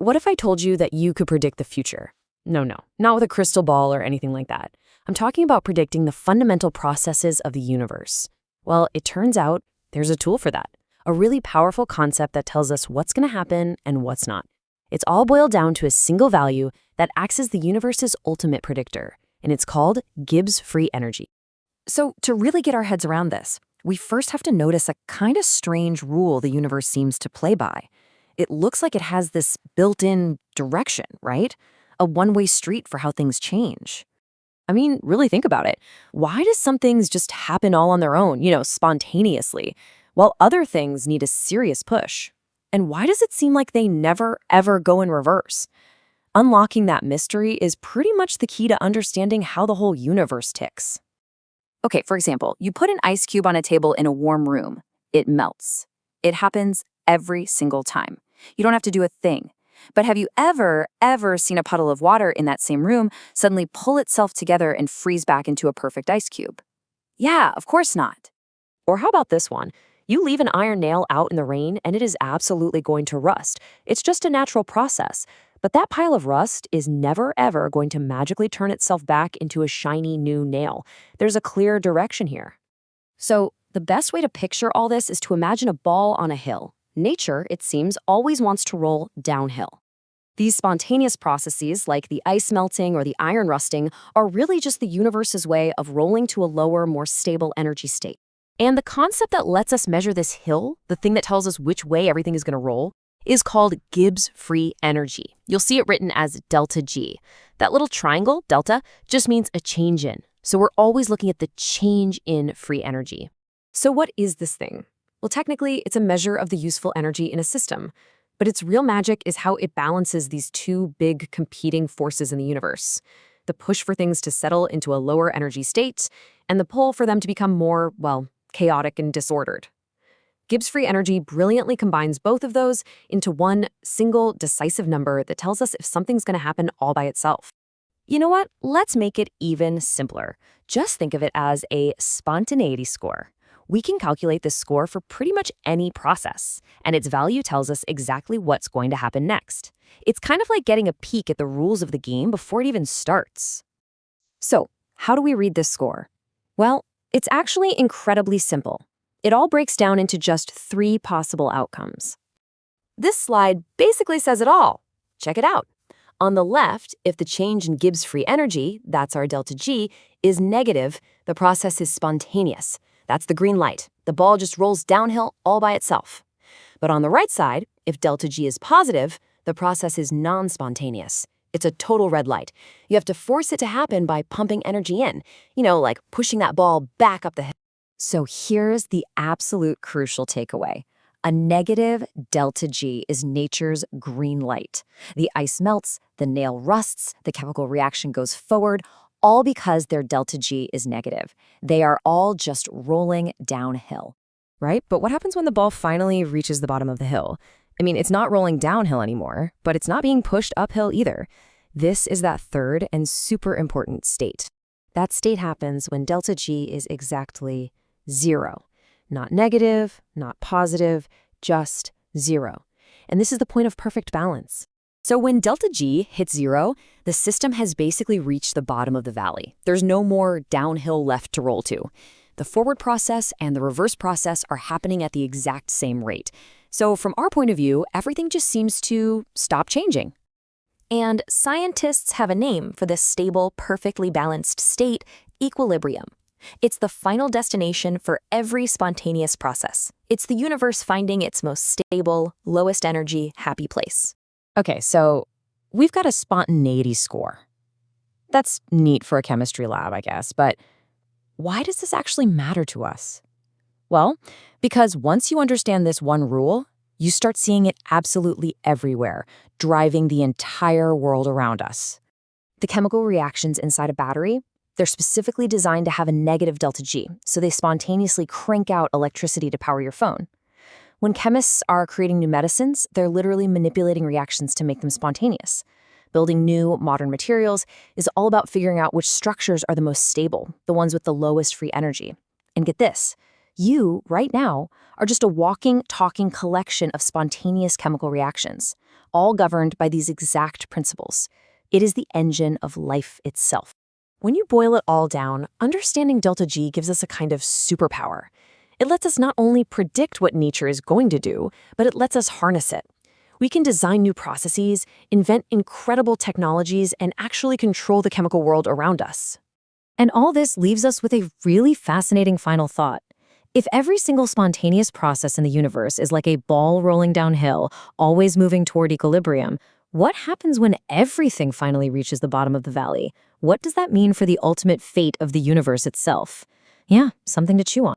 what if I told you that you could predict the future? No, not with a crystal ball or anything like that. I'm talking about predicting the fundamental processes of the universe. Well, it turns out there's a tool for that, a really powerful concept that tells us what's going to happen and what's not. It's all boiled down to a single value that acts as the universe's ultimate predictor, and it's called Gibbs Free Energy. So to really get our heads around this, we first have to notice a kind of strange rule the universe seems to play by. It looks like it has this built-in direction, right? A one-way street for how things change. I mean, really think about it. Why do some things just happen all on their own, spontaneously, while other things need a serious push? And why does it seem like they never, ever go in reverse? Unlocking that mystery is pretty much the key to understanding how the whole universe ticks. Okay, for example, you put an ice cube on a table in a warm room. It melts. It happens every single time. You don't have to do a thing. But have you ever seen a puddle of water in that same room suddenly pull itself together and freeze back into a perfect ice cube? Yeah, of course not. Or how about this one? You leave an iron nail out in the rain and it is absolutely going to rust. It's just a natural process. But that pile of rust is never, ever going to magically turn itself back into a shiny new nail. There's a clear direction here. So the best way to picture all this is to imagine a ball on a hill. Nature, it seems, always wants to roll downhill. These spontaneous processes, like the ice melting or the iron rusting, are really just the universe's way of rolling to a lower, more stable energy state. And the concept that lets us measure this hill, the thing that tells us which way everything is going to roll, is called Gibbs Free Energy. You'll see it written as delta G. That little triangle, delta, just means a change in. So we're always looking at the change in free energy. So what is this thing? Well, technically, it's a measure of the useful energy in a system. But its real magic is how it balances these two big competing forces in the universe. The push for things to settle into a lower energy state, and the pull for them to become more, chaotic and disordered. Gibbs Free Energy brilliantly combines both of those into one single decisive number that tells us if something's going to happen all by itself. You know what? Let's make it even simpler. Just think of it as a spontaneity score. We can calculate this score for pretty much any process, and its value tells us exactly what's going to happen next. It's kind of like getting a peek at the rules of the game before it even starts. So, how do we read this score? Well, it's actually incredibly simple. It all breaks down into just 3 possible outcomes. This slide basically says it all. Check it out. On the left, if the change in Gibbs free energy, that's our delta G, is negative, the process is spontaneous. That's the green light. The ball just rolls downhill all by itself. But on the right side, if delta G is positive, the process is non-spontaneous. It's a total red light. You have to force it to happen by pumping energy in, like pushing that ball back up the hill. So here's the absolute crucial takeaway. A negative delta G is nature's green light. The ice melts, the nail rusts, the chemical reaction goes forward, all because their delta G is negative. They are all just rolling downhill. Right? But what happens when the ball finally reaches the bottom of the hill? I mean, it's not rolling downhill anymore, but it's not being pushed uphill either. This is that third and super important state. That state happens when delta G is exactly 0. Not negative, not positive, just 0. And this is the point of perfect balance. So when delta G hits 0, the system has basically reached the bottom of the valley. There's no more downhill left to roll to. The forward process and the reverse process are happening at the exact same rate. So from our point of view, everything just seems to stop changing. And scientists have a name for this stable, perfectly balanced state: equilibrium. It's the final destination for every spontaneous process. It's the universe finding its most stable, lowest energy, happy place. Okay, so we've got a spontaneity score. That's neat for a chemistry lab, I guess, but why does this actually matter to us? Well, because once you understand this one rule, you start seeing it absolutely everywhere, driving the entire world around us. The chemical reactions inside a battery, they're specifically designed to have a negative delta G, so they spontaneously crank out electricity to power your phone. When chemists are creating new medicines, they're literally manipulating reactions to make them spontaneous. Building new, modern materials is all about figuring out which structures are the most stable, the ones with the lowest free energy. And get this, you, right now, are just a walking, talking collection of spontaneous chemical reactions. all governed by these exact principles. It is the engine of life itself. When you boil it all down, understanding delta G gives us a kind of superpower. It lets us not only predict what nature is going to do, but it lets us harness it. We can design new processes, invent incredible technologies, and actually control the chemical world around us. And all this leaves us with a really fascinating final thought. If every single spontaneous process in the universe is like a ball rolling downhill, always moving toward equilibrium, what happens when everything finally reaches the bottom of the valley? What does that mean for the ultimate fate of the universe itself? Yeah, something to chew on.